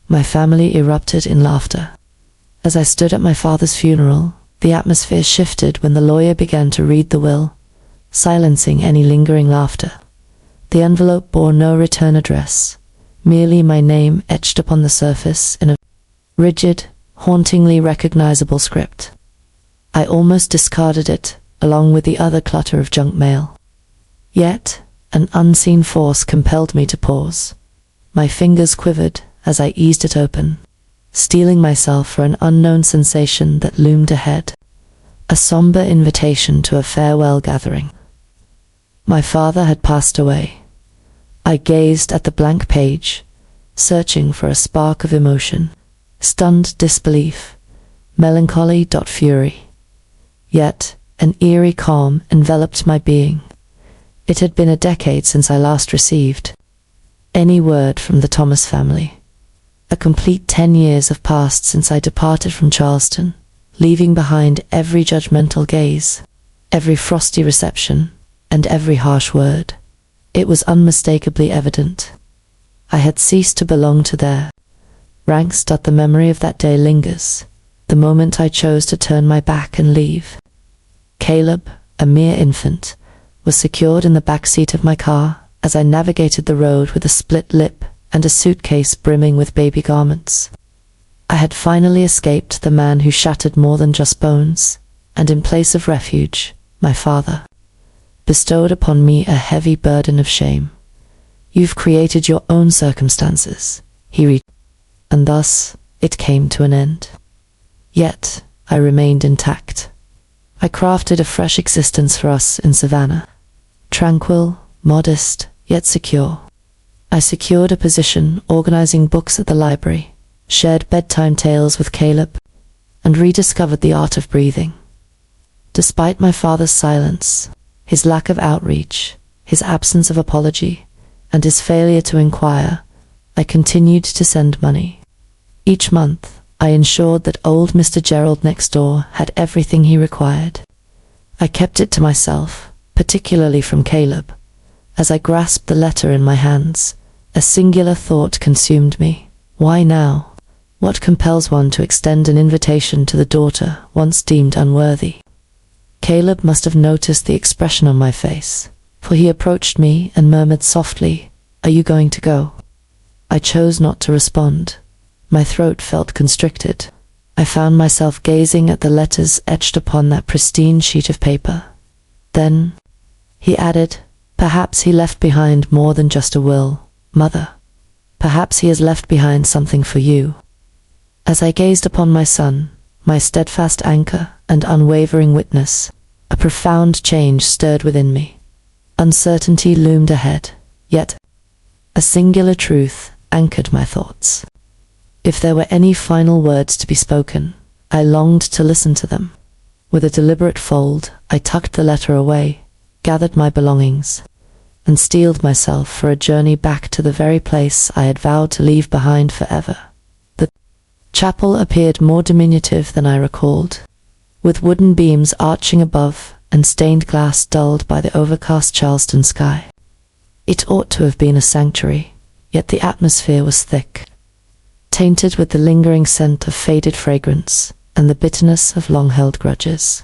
My family erupted in laughter. As I stood at my father's funeral, the atmosphere shifted when the lawyer began to read the will, silencing any lingering laughter. The envelope bore no return address, merely my name etched upon the surface in a rigid, hauntingly recognizable script. I almost discarded it, along with the other clutter of junk mail. Yet, an unseen force compelled me to pause. My fingers quivered as I eased it open, steeling myself for an unknown sensation that loomed ahead. A somber invitation to a farewell gathering. My father had passed away. I gazed at the blank page, searching for a spark of emotion. Stunned disbelief, melancholy, fury. Yet, an eerie calm enveloped my being. It had been a decade since I last received any word from the Thomas family. A complete 10 years have passed since I departed from Charleston, leaving behind every judgmental gaze, every frosty reception, and every harsh word. It was unmistakably evident. I had ceased to belong to their ranks. The memory of that day lingers, the moment I chose to turn my back and leave. Caleb, a mere infant, was secured in the back seat of my car as I navigated the road with a split lip and a suitcase brimming with baby garments. I had finally escaped the man who shattered more than just bones, and in place of refuge, my father bestowed upon me a heavy burden of shame. "You've created your own circumstances," he read, and thus it came to an end. Yet I remained intact. I crafted a fresh existence for us in Savannah. Tranquil, modest, yet secure. I secured a position organizing books at the library, shared bedtime tales with Caleb, and rediscovered the art of breathing. Despite my father's silence, his lack of outreach, his absence of apology, and his failure to inquire, I continued to send money. Each month, I ensured that old Mr. Gerald next door had everything he required. I kept it to myself, particularly from Caleb. As I grasped the letter in my hands, a singular thought consumed me. Why now? What compels one to extend an invitation to the daughter once deemed unworthy? Caleb must have noticed the expression on my face, for he approached me and murmured softly, "Are you going to go?" I chose not to respond. My throat felt constricted. I found myself gazing at the letters etched upon that pristine sheet of paper. Then, he added, "Perhaps he left behind more than just a will, Mother. Perhaps he has left behind something for you." As I gazed upon my son, my steadfast anchor and unwavering witness, a profound change stirred within me. Uncertainty loomed ahead, yet a singular truth anchored my thoughts. If there were any final words to be spoken, I longed to listen to them. With a deliberate fold, I tucked the letter away, gathered my belongings, and steeled myself for a journey back to the very place I had vowed to leave behind forever. The chapel appeared more diminutive than I recalled, with wooden beams arching above and stained glass dulled by the overcast Charleston sky. It ought to have been a sanctuary, yet the atmosphere was thick, tainted with the lingering scent of faded fragrance and the bitterness of long-held grudges.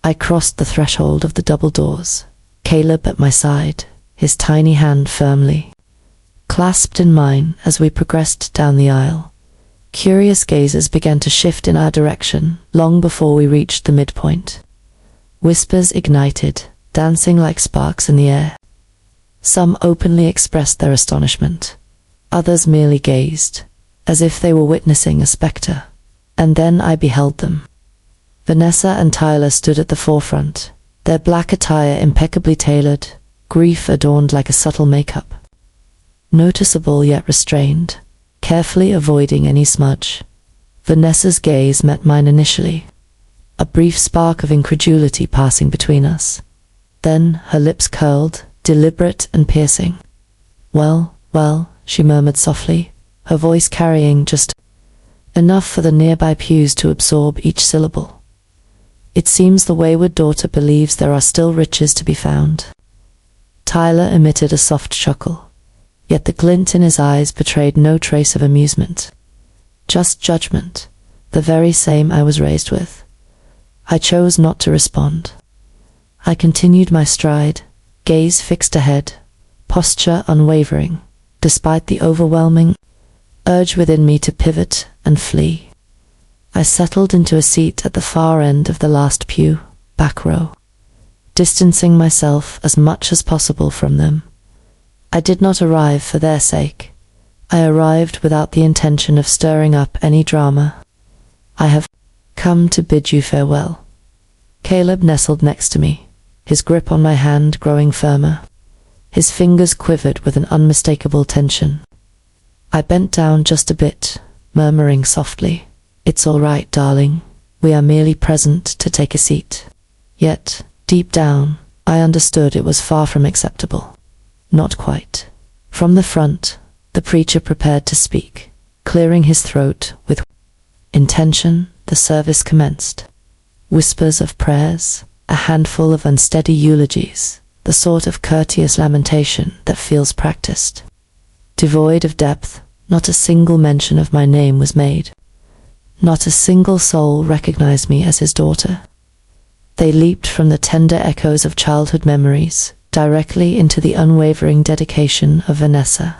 I crossed the threshold of the double doors, Caleb at my side, his tiny hand firmly clasped in mine as we progressed down the aisle. Curious gazes began to shift in our direction long before we reached the midpoint. Whispers ignited, dancing like sparks in the air. Some openly expressed their astonishment. Others merely gazed, as if they were witnessing a spectre. And then I beheld them. Vanessa and Tyler stood at the forefront, their black attire impeccably tailored, grief adorned like a subtle makeup. Noticeable yet restrained, carefully avoiding any smudge. Vanessa's gaze met mine initially, a brief spark of incredulity passing between us. Then her lips curled, deliberate and piercing. Well, she murmured softly, her voice carrying just enough for the nearby pews to absorb each syllable. "It seems the wayward daughter believes there are still riches to be found." Tyler emitted a soft chuckle, yet the glint in his eyes betrayed no trace of amusement. just judgment, the very same I was raised with. I chose not to respond. I continued my stride, gaze fixed ahead, posture unwavering, despite the overwhelming urge within me to pivot and flee. I settled into a seat at the far end of the last pew, back row, distancing myself as much as possible from them. I did not arrive for their sake. I arrived without the intention of stirring up any drama. I have come to bid you farewell. Caleb nestled next to me, his grip on my hand growing firmer. His fingers quivered with an unmistakable tension. I bent down just a bit, murmuring softly, "It's all right, darling. We are merely present to take a seat." Yet, deep down, I understood it was far from acceptable. Not quite. From the front, the preacher prepared to speak. Clearing his throat with intention, the service commenced. Whispers of prayers, a handful of unsteady eulogies, the sort of courteous lamentation that feels practiced. Devoid of depth, not a single mention of my name was made. Not a single soul recognized me as his daughter. They leaped from the tender echoes of childhood memories directly into the unwavering dedication of Vanessa.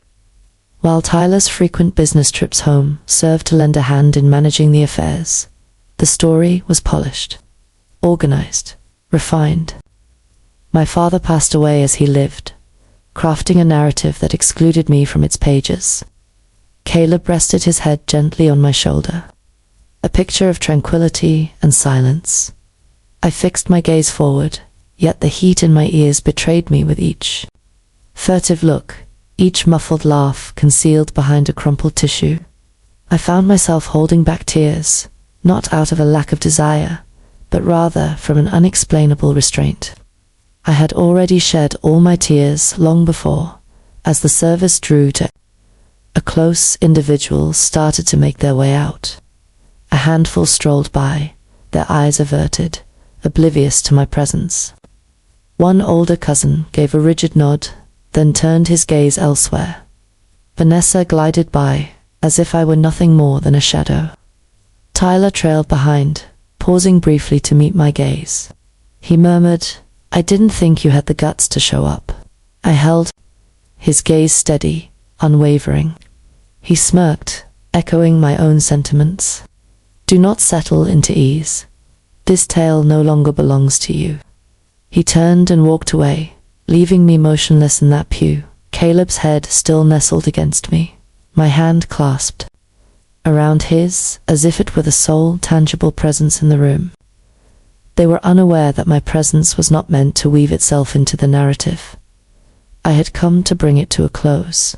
While Tyler's frequent business trips home served to lend a hand in managing the affairs, the story was polished, organized, refined. My father passed away as he lived, crafting a narrative that excluded me from its pages. Caleb rested his head gently on my shoulder, a picture of tranquility and silence. I fixed my gaze forward, yet the heat in my ears betrayed me with each furtive look, each muffled laugh concealed behind a crumpled tissue. I found myself holding back tears, not out of a lack of desire, but rather from an unexplainable restraint. I had already shed all my tears long before, as the service drew to a close. Individuals started to make their way out. A handful strolled by, their eyes averted, oblivious to my presence. One older cousin gave a rigid nod, then turned his gaze elsewhere. Vanessa glided by, as if I were nothing more than a shadow. Tyler trailed behind, pausing briefly to meet my gaze. He murmured, "I didn't think you had the guts to show up." I held his gaze steady, unwavering. He smirked, echoing my own sentiments. "Do not settle into ease. This tale no longer belongs to you." He turned and walked away, leaving me motionless in that pew, Caleb's head still nestled against me, my hand clasped around his, as if it were the sole tangible presence in the room. They were unaware that my presence was not meant to weave itself into the narrative. I had come to bring it to a close.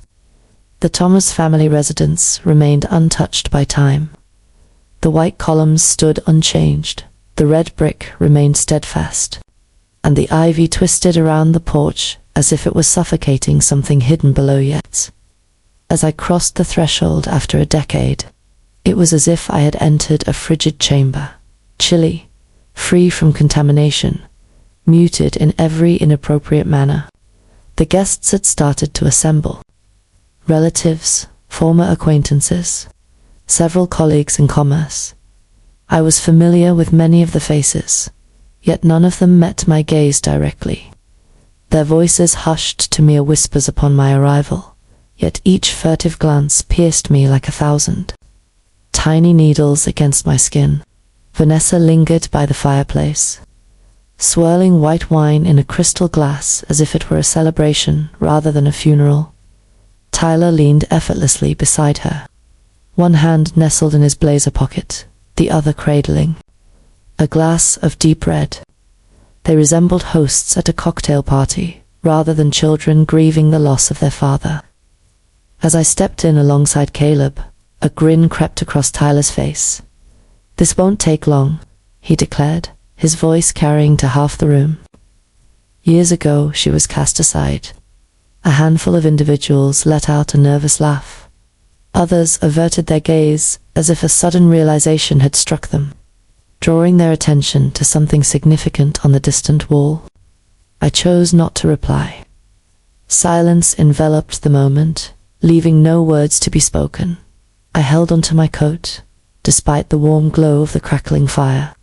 The Thomas family residence remained untouched by time. The white columns stood unchanged, the red brick remained steadfast, and the ivy twisted around the porch as if it was suffocating something hidden below yet. As I crossed the threshold after a decade, it was as if I had entered a frigid chamber, chilly, free from contamination, muted in every inappropriate manner. The guests had started to assemble. Relatives, former acquaintances, several colleagues in commerce. I was familiar with many of the faces, yet none of them met my gaze directly. Their voices hushed to mere whispers upon my arrival, yet each furtive glance pierced me like 1,000 tiny needles against my skin. Vanessa lingered by the fireplace, swirling white wine in a crystal glass as if it were a celebration rather than a funeral. Tyler leaned effortlessly beside her, one hand nestled in his blazer pocket, the other cradling a glass of deep red. They resembled hosts at a cocktail party, rather than children grieving the loss of their father. As I stepped in alongside Caleb, a grin crept across Tyler's face. "This won't take long," he declared, his voice carrying to half the room. Years ago, she was cast aside. A handful of individuals let out a nervous laugh. Others averted their gaze as if a sudden realization had struck them, drawing their attention to something significant on the distant wall. I chose not to reply. Silence enveloped the moment, leaving no words to be spoken. I held onto my coat, despite the warm glow of the crackling fire.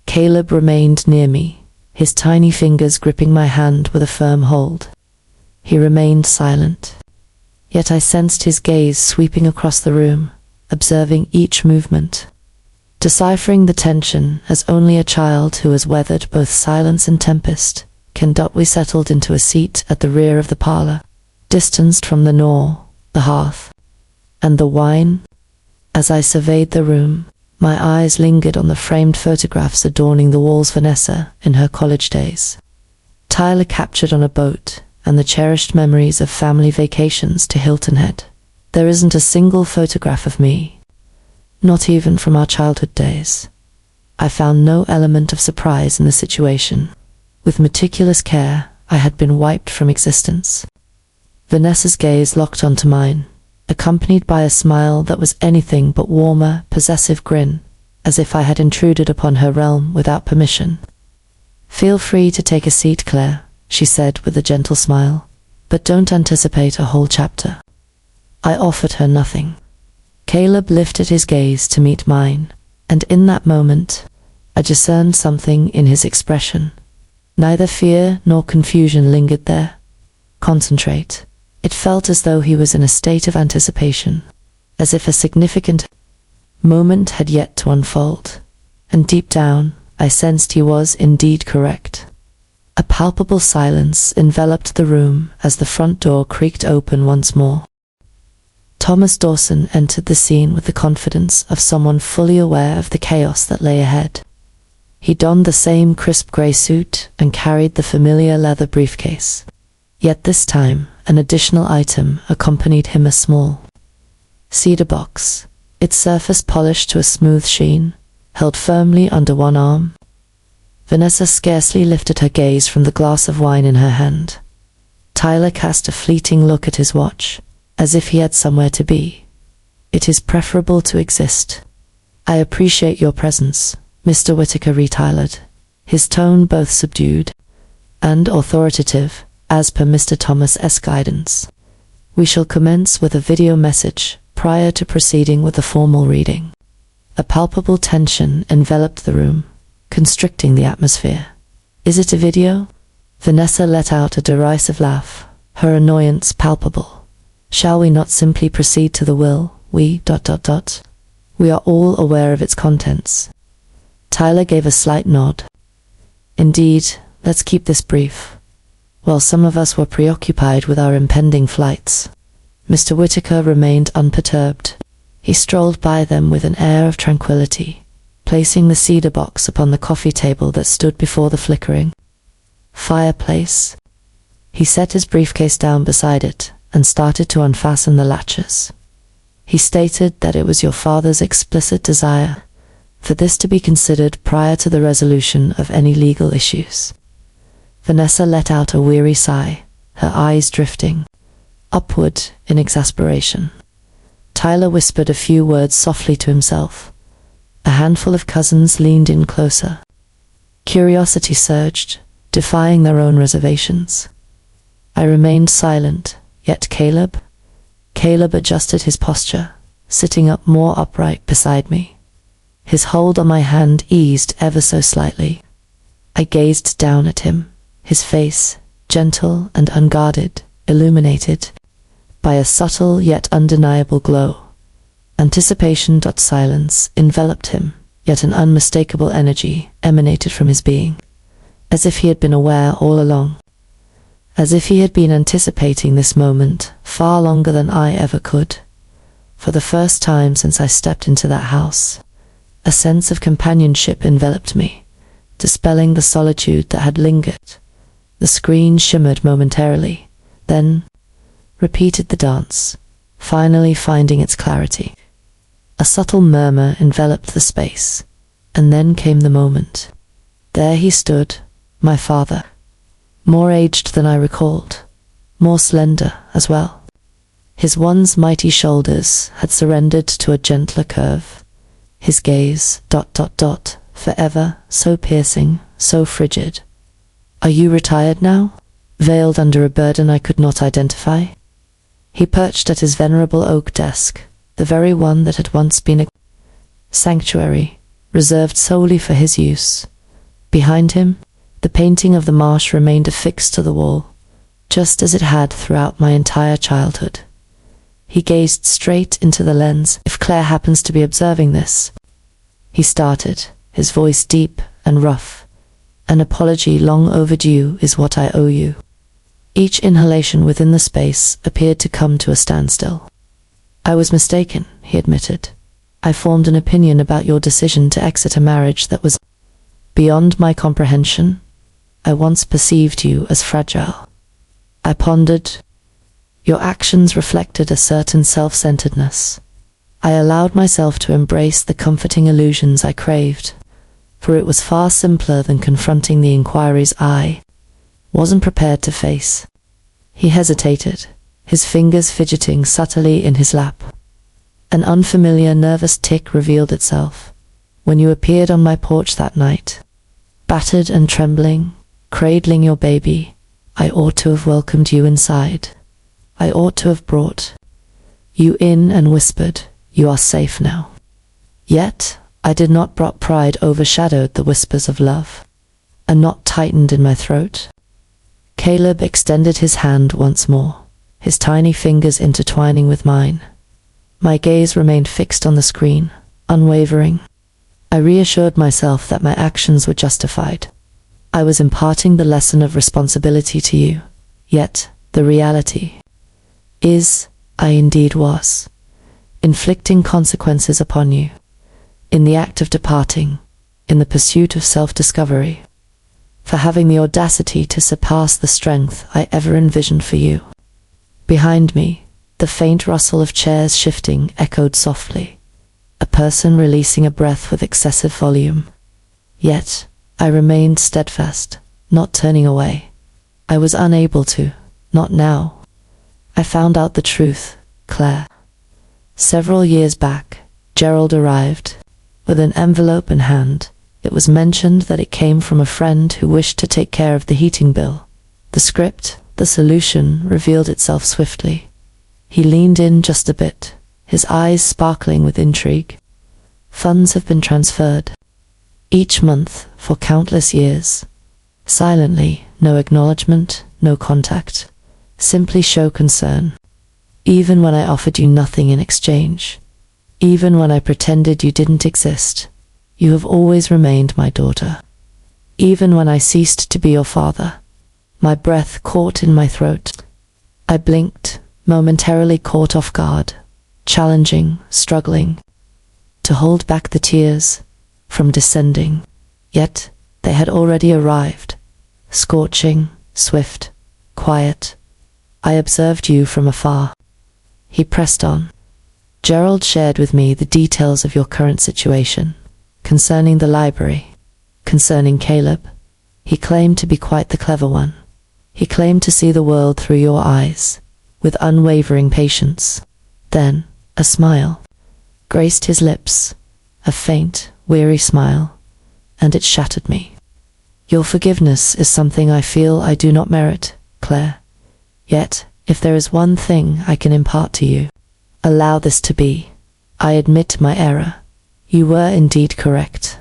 Caleb remained near me, his tiny fingers gripping my hand with a firm hold. He remained silent, yet I sensed his gaze sweeping across the room, observing each movement. Deciphering the tension as only a child who has weathered both silence and tempest can, we settled into a seat at the rear of the parlor, distanced from the the hearth, and the wine. As I surveyed the room, my eyes lingered on the framed photographs adorning the walls. Vanessa in her college days, Tyler captured on a boat, and the cherished memories of family vacations to Hilton Head. There isn't a single photograph of me, not even from our childhood days. I found no element of surprise in the situation. With meticulous care, I had been wiped from existence. Vanessa's gaze locked onto mine, accompanied by a smile that was anything but warmer, possessive grin, as if I had intruded upon her realm without permission. "Feel free to take a seat, Claire," she said with a gentle smile, "but don't anticipate a whole chapter." I offered her nothing. Caleb lifted his gaze to meet mine, and in that moment, I discerned something in his expression. Neither fear nor confusion lingered there. Concentrate. It felt as though he was in a state of anticipation, as if a significant moment had yet to unfold, and deep down, I sensed he was indeed correct. A palpable silence enveloped the room as the front door creaked open once more. Thomas Dawson entered the scene with the confidence of someone fully aware of the chaos that lay ahead. He donned the same crisp grey suit and carried the familiar leather briefcase. Yet this time, an additional item accompanied him, a small cedar box, its surface polished to a smooth sheen, held firmly under one arm. Vanessa scarcely lifted her gaze from the glass of wine in her hand. Tyler cast a fleeting look at his watch, as if he had somewhere to be. "It is preferable to exist. I appreciate your presence," Mr. Whittaker retired, his tone both subdued and authoritative, as per Mr. Thomas's guidance. "We shall commence with a video message prior to proceeding with the formal reading." A palpable tension enveloped the room, constricting the atmosphere. "Is it a video?" Vanessa let out a derisive laugh, her annoyance palpable. "Shall we not simply proceed to the will? We... We are all aware of its contents." Tyler gave a slight nod. "Indeed, let's keep this brief." While some of us were preoccupied with our impending flights, Mr. Whittaker remained unperturbed. He strolled by them with an air of tranquility, placing the cedar box upon the coffee table that stood before the flickering fireplace. He set his briefcase down beside it and started to unfasten the latches. He stated that it was your father's explicit desire for this to be considered prior to the resolution of any legal issues. Vanessa let out a weary sigh, her eyes drifting upward in exasperation. Tyler whispered a few words softly to himself. A handful of cousins leaned in closer. Curiosity surged, defying their own reservations. I remained silent, yet Caleb adjusted his posture, sitting up more upright beside me. His hold on my hand eased ever so slightly. I gazed down at him, his face, gentle and unguarded, illuminated by a subtle yet undeniable glow. Anticipation. Silence enveloped him, yet an unmistakable energy emanated from his being, as if he had been aware all along. As if he had been anticipating this moment far longer than I ever could. For the first time since I stepped into that house, a sense of companionship enveloped me, dispelling the solitude that had lingered. The screen shimmered momentarily, then repeated the dance, finally finding its clarity. A subtle murmur enveloped the space, and then came the moment. There he stood, my father, more aged than I recalled, more slender as well. His once mighty shoulders had surrendered to a gentler curve, his gaze, forever so piercing, so frigid. "Are you retired now?" Veiled under a burden I could not identify. He perched at his venerable oak desk, the very one that had once been a sanctuary, reserved solely for his use. Behind him, the painting of the marsh remained affixed to the wall, just as it had throughout my entire childhood. He gazed straight into the lens. "If Claire happens to be observing this," he started, his voice deep and rough, "an apology long overdue is what I owe you." Each inhalation within the space appeared to come to a standstill. "I was mistaken," he admitted. "I formed an opinion about your decision to exit a marriage that was beyond my comprehension. I once perceived you as fragile." I pondered. "Your actions reflected a certain self-centeredness. I allowed myself to embrace the comforting illusions I craved, for it was far simpler than confronting the inquiries I wasn't prepared to face." He hesitated, his fingers fidgeting subtly in his lap. "An unfamiliar nervous tic revealed itself when you appeared on my porch that night. Battered and trembling, cradling your baby, I ought to have welcomed you inside. I ought to have brought you in and whispered, 'You are safe now.' Yet, I did not. Pride overshadowed the whispers of love. A knot tightened in my throat." Caleb extended his hand once more, his tiny fingers intertwining with mine. My gaze remained fixed on the screen, unwavering. I reassured myself that my actions were justified. I was imparting the lesson of responsibility to you, yet the reality is, I indeed was, inflicting consequences upon you, in the act of departing, in the pursuit of self-discovery, for having the audacity to surpass the strength I ever envisioned for you. Behind me, the faint rustle of chairs shifting echoed softly, a person releasing a breath with excessive volume. Yet, I remained steadfast, not turning away. I was unable to, not now. "I found out the truth, Claire. Several years back, Gerald arrived, with an envelope in hand. It was mentioned that it came from a friend who wished to take care of the heating bill. The script, the solution, revealed itself swiftly." He leaned in just a bit, his eyes sparkling with intrigue. "Funds have been transferred. Each month, for countless years. Silently, no acknowledgement, no contact. Simply show concern. Even when I offered you nothing in exchange. Even when I pretended you didn't exist. You have always remained my daughter. Even when I ceased to be your father." My breath caught in my throat. I blinked, momentarily caught off guard, challenging, struggling to hold back the tears from descending. Yet they had already arrived, scorching, swift, quiet. "I observed you from afar." He pressed on. "Gerald shared with me the details of your current situation, concerning the library, concerning Caleb. He claimed to be quite the clever one. He claimed to see the world through your eyes, with unwavering patience." Then, a smile graced his lips, a faint, weary smile, and it shattered me. "Your forgiveness is something I feel I do not merit, Claire. Yet, if there is one thing I can impart to you, allow this to be. I admit my error. You were indeed correct.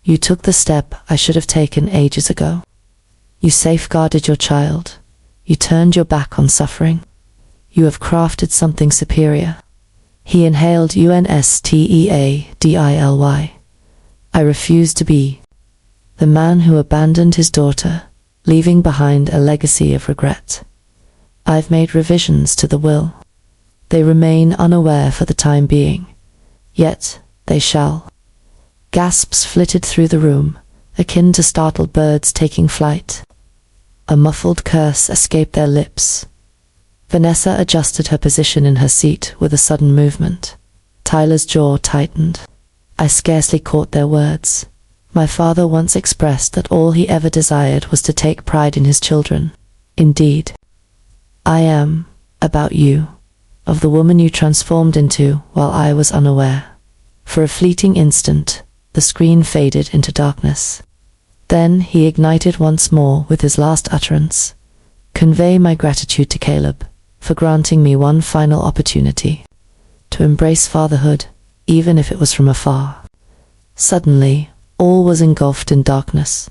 You took the step I should have taken ages ago. You safeguarded your child. You turned your back on suffering. You have crafted something superior." He inhaled unsteadily. "I refuse to be the man who abandoned his daughter, leaving behind a legacy of regret. I've made revisions to the will. They remain unaware for the time being, yet they shall." Gasps flitted through the room, akin to startled birds taking flight. A muffled curse escaped their lips. Vanessa adjusted her position in her seat with a sudden movement. Tyler's jaw tightened. I scarcely caught their words. My father once expressed that all he ever desired was to take pride in his children. Indeed, I am, about you, of the woman you transformed into while I was unaware. For a fleeting instant, the screen faded into darkness. Then he ignited once more with his last utterance. "Convey my gratitude to Caleb for granting me one final opportunity to embrace fatherhood, even if it was from afar. Suddenly, all was engulfed in darkness.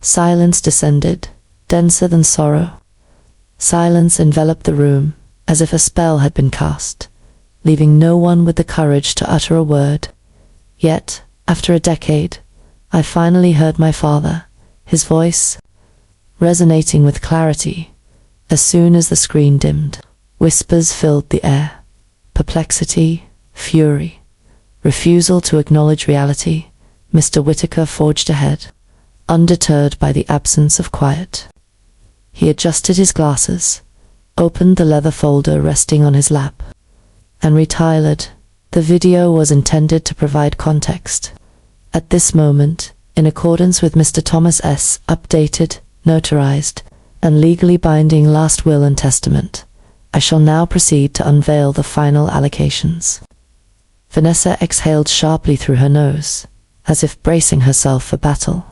Silence descended, denser than sorrow. Silence enveloped the room, as if a spell had been cast, leaving no one with the courage to utter a word. Yet, after a decade, I finally heard my father, his voice resonating with clarity. As soon as the screen dimmed, whispers filled the air. Perplexity, fury, refusal to acknowledge reality. Mr. Whitaker forged ahead, undeterred by the absence of quiet. He adjusted his glasses, opened the leather folder resting on his lap, and retired. The video was intended to provide context. At this moment, in accordance with Mr. Thomas S. updated, notarized, and legally binding last will and testament, I shall now proceed to unveil the final allocations. Vanessa exhaled sharply through her nose, as if bracing herself for battle.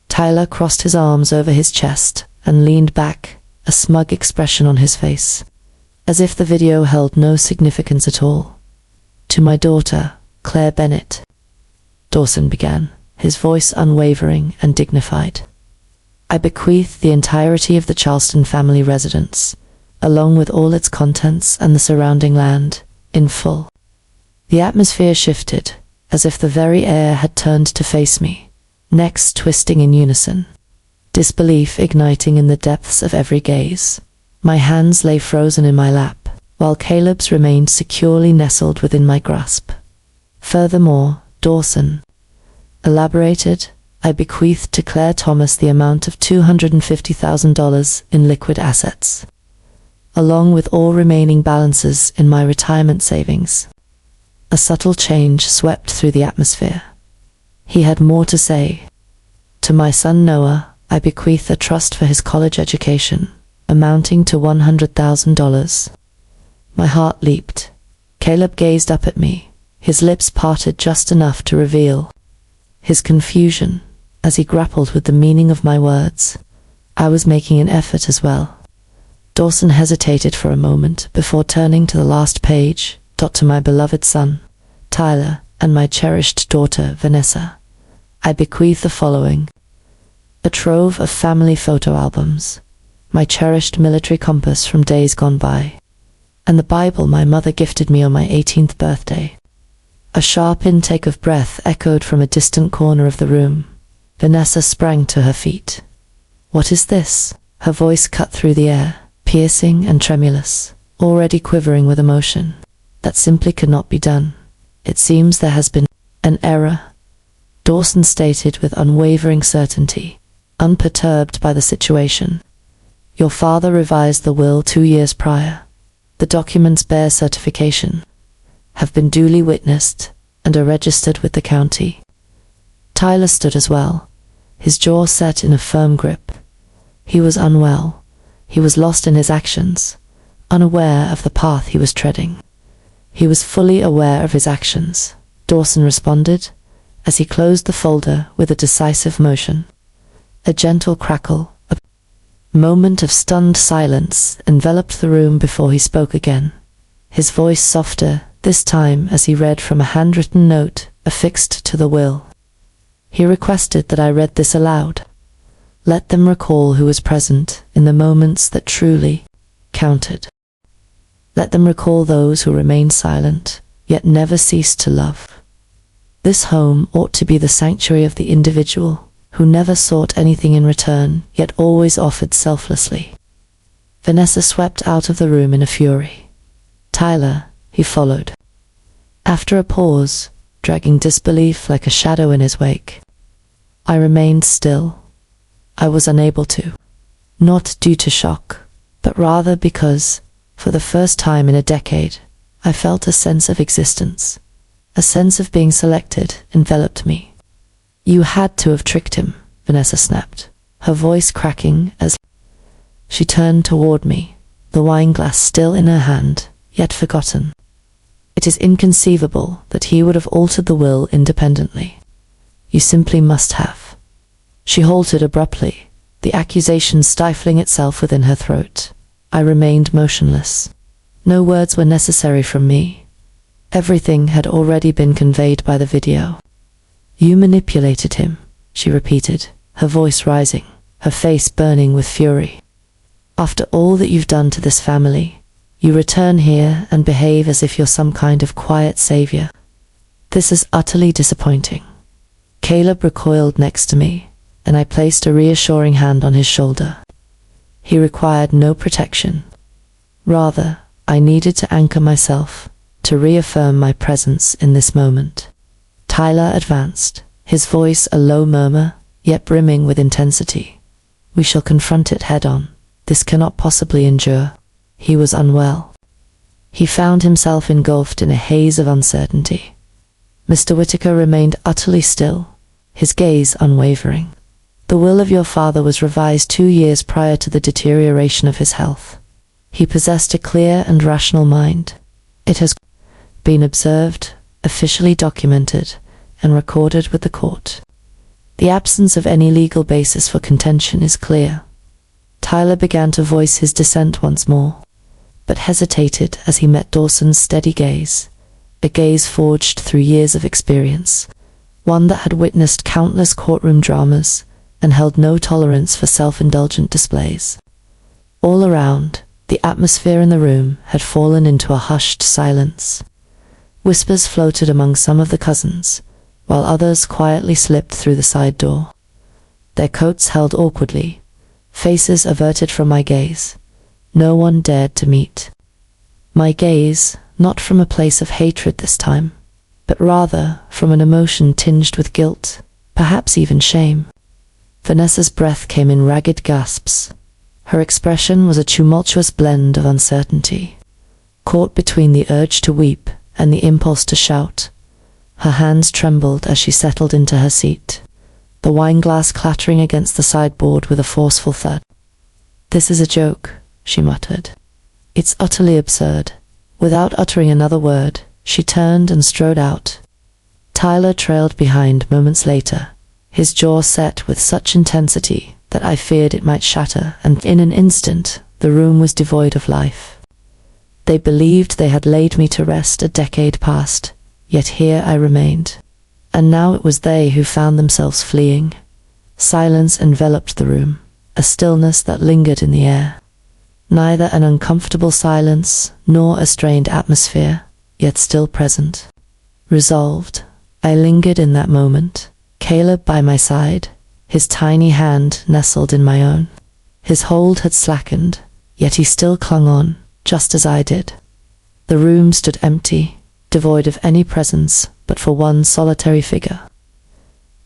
Tyler crossed his arms over his chest and leaned back, a smug expression on his face, as if the video held no significance at all. To my daughter, Claire Bennett, Dawson began, his voice unwavering and dignified. I bequeath the entirety of the Charleston family residence, along with all its contents and the surrounding land, in full. The atmosphere shifted, as if the very air had turned to face me, necks twisting in unison, disbelief igniting in the depths of every gaze. My hands lay frozen in my lap, while Caleb's remained securely nestled within my grasp. Furthermore, Dawson elaborated, I bequeathed to Claire Thomas the amount of $250,000 in liquid assets, along with all remaining balances in my retirement savings. A subtle change swept through the atmosphere. He had more to say. To my son Noah, I bequeath a trust for his college education, amounting to $100,000. My heart leaped. Caleb gazed up at me, his lips parted just enough to reveal his confusion as he grappled with the meaning of my words. I was making an effort as well. Dawson hesitated for a moment before turning to the last page. To my beloved son, Tyler, and my cherished daughter, Vanessa, I bequeath the following: a trove of family photo albums, my cherished military compass from days gone by, and the Bible my mother gifted me on my 18th birthday. A sharp intake of breath echoed from a distant corner of the room. Vanessa sprang to her feet. What is this? Her voice cut through the air, piercing and tremulous, already quivering with emotion. That simply could not be done. It seems there has been an error, Dawson stated with unwavering certainty, unperturbed by the situation. Your father revised the will 2 years prior. The documents bear certification, have been duly witnessed, and are registered with the county. Tyler stood as well, his jaw set in a firm grip. He was unwell. He was lost in his actions, unaware of the path he was treading. He was fully aware of his actions, Dawson responded, as he closed the folder with a decisive motion. A gentle crackle, a moment of stunned silence enveloped the room before he spoke again, his voice softer, this time as he read from a handwritten note affixed to the will. He requested that I read this aloud. Let them recall who was present in the moments that truly counted. Let them recall those who remained silent, yet never ceased to love. This home ought to be the sanctuary of the individual, who never sought anything in return, yet always offered selflessly. Vanessa swept out of the room in a fury. Tyler, he followed. After a pause, dragging disbelief like a shadow in his wake, I remained still. I was unable to. Not due to shock, but rather because, for the first time in a decade, I felt a sense of existence. A sense of being selected enveloped me. You had to have tricked him, Vanessa snapped, her voice cracking as she turned toward me, the wine glass still in her hand, yet forgotten. It is inconceivable that he would have altered the will independently. You simply must have. She halted abruptly, the accusation stifling itself within her throat. I remained motionless. No words were necessary from me. Everything had already been conveyed by the video. "You manipulated him," she repeated, her voice rising, her face burning with fury. "After all that you've done to this family, you return here and behave as if you're some kind of quiet savior. This is utterly disappointing." Caleb recoiled next to me, and I placed a reassuring hand on his shoulder. He required no protection. Rather, I needed to anchor myself, to reaffirm my presence in this moment. Tyler advanced, his voice a low murmur, yet brimming with intensity. "We shall confront it head-on. This cannot possibly endure." He was unwell. He found himself engulfed in a haze of uncertainty. Mr. Whittaker remained utterly still, his gaze unwavering. "The will of your father was revised 2 years prior to the deterioration of his health. He possessed a clear and rational mind. It has been observed, officially documented, and recorded with the court. The absence of any legal basis for contention is clear." Tyler began to voice his dissent once more, but hesitated as he met Dawson's steady gaze, a gaze forged through years of experience, one that had witnessed countless courtroom dramas and held no tolerance for self-indulgent displays. All around, the atmosphere in the room had fallen into a hushed silence. Whispers floated among some of the cousins, while others quietly slipped through the side door. Their coats held awkwardly, faces averted from my gaze. No one dared to meet my gaze, not from a place of hatred this time, but rather from an emotion tinged with guilt, perhaps even shame. Vanessa's breath came in ragged gasps. Her expression was a tumultuous blend of uncertainty. Caught between the urge to weep and the impulse to shout, her hands trembled as she settled into her seat, the wine glass clattering against the sideboard with a forceful thud. "This is a joke," she muttered. "It's utterly absurd." Without uttering another word, she turned and strode out. Tyler trailed behind moments later, his jaw set with such intensity that I feared it might shatter, and in an instant the room was devoid of life. They believed they had laid me to rest a decade past, yet here I remained. And now it was they who found themselves fleeing. Silence enveloped the room, a stillness that lingered in the air. Neither an uncomfortable silence nor a strained atmosphere, yet still present. Resolved, I lingered in that moment, Caleb by my side, his tiny hand nestled in my own. His hold had slackened, yet he still clung on, just as I did. The room stood empty, devoid of any presence but for one solitary figure.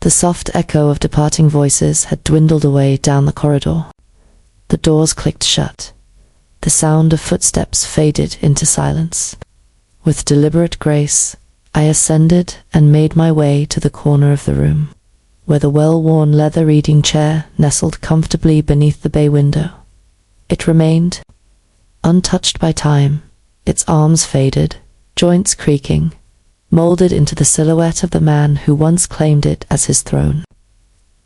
The soft echo of departing voices had dwindled away down the corridor. The doors clicked shut. The sound of footsteps faded into silence. With deliberate grace, I ascended and made my way to the corner of the room, where the well-worn leather reading chair nestled comfortably beneath the bay window. It remained, untouched by time, its arms faded, joints creaking, molded into the silhouette of the man who once claimed it as his throne.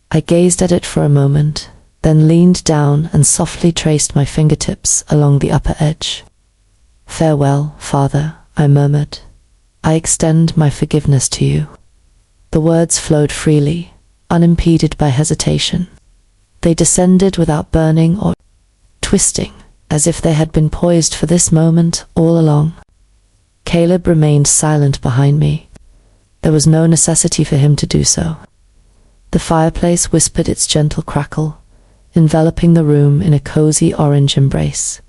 I gazed at it for a moment, then leaned down and softly traced my fingertips along the upper edge. "Farewell, Father," I murmured. "I extend my forgiveness to you." The words flowed freely, unimpeded by hesitation. They descended without burning or twisting, as if they had been poised for this moment all along. Caleb remained silent behind me. There was no necessity for him to do so. The fireplace whispered its gentle crackle, enveloping the room in a cozy orange embrace,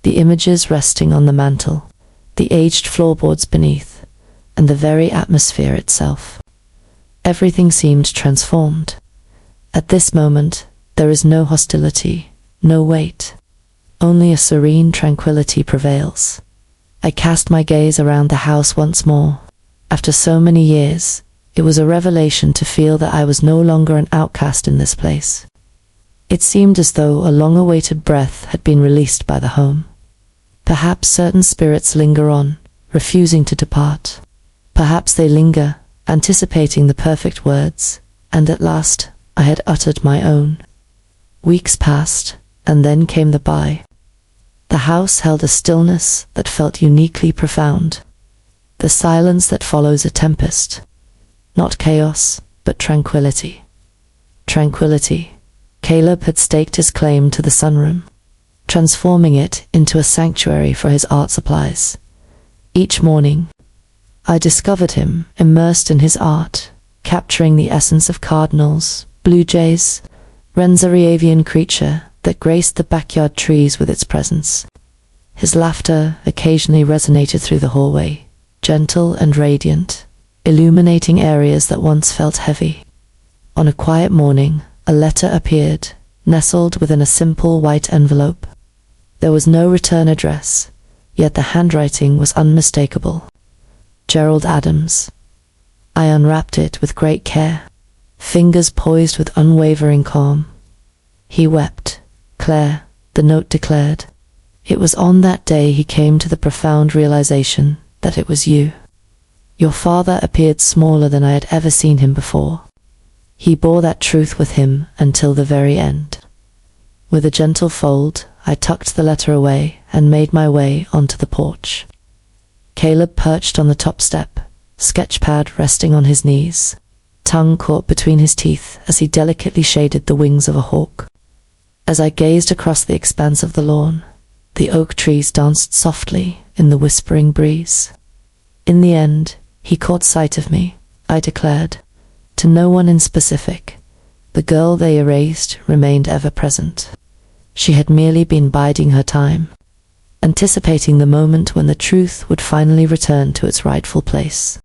the images resting on the mantel, the aged floorboards beneath, and the very atmosphere itself. Everything seemed transformed. At this moment, there is no hostility, no weight. Only a serene tranquility prevails. I cast my gaze around the house once more. After so many years, it was a revelation to feel that I was no longer an outcast in this place. It seemed as though a long-awaited breath had been released by the home. Perhaps certain spirits linger on, refusing to depart. Perhaps they linger, anticipating the perfect words, and at last I had uttered my own. Weeks passed, and then came the bye. The house held a stillness that felt uniquely profound. the silence that follows a tempest. Not chaos, but tranquility. Tranquility. Caleb had staked his claim to the sunroom, transforming it into a sanctuary for his art supplies. Each morning, I discovered him immersed in his art, capturing the essence of cardinals, blue jays, every avian creature that graced the backyard trees with its presence. His laughter occasionally resonated through the hallway, gentle and radiant, illuminating areas that once felt heavy. On a quiet morning, a letter appeared, nestled within a simple white envelope. There was no return address, yet the handwriting was unmistakable. Gerald Adams. I unwrapped it with great care, fingers poised with unwavering calm. He wept. Claire, the note declared. It was on that day he came to the profound realization that it was you. Your father appeared smaller than I had ever seen him before. He bore that truth with him until the very end. With a gentle fold, I tucked the letter away and made my way onto the porch. Caleb perched on the top step, sketchpad resting on his knees, tongue caught between his teeth as he delicately shaded the wings of a hawk. As I gazed across the expanse of the lawn, the oak trees danced softly in the whispering breeze. In the end, he caught sight of me, I declared. To no one in specific, the girl they erased remained ever present. She had merely been biding her time, anticipating the moment when the truth would finally return to its rightful place.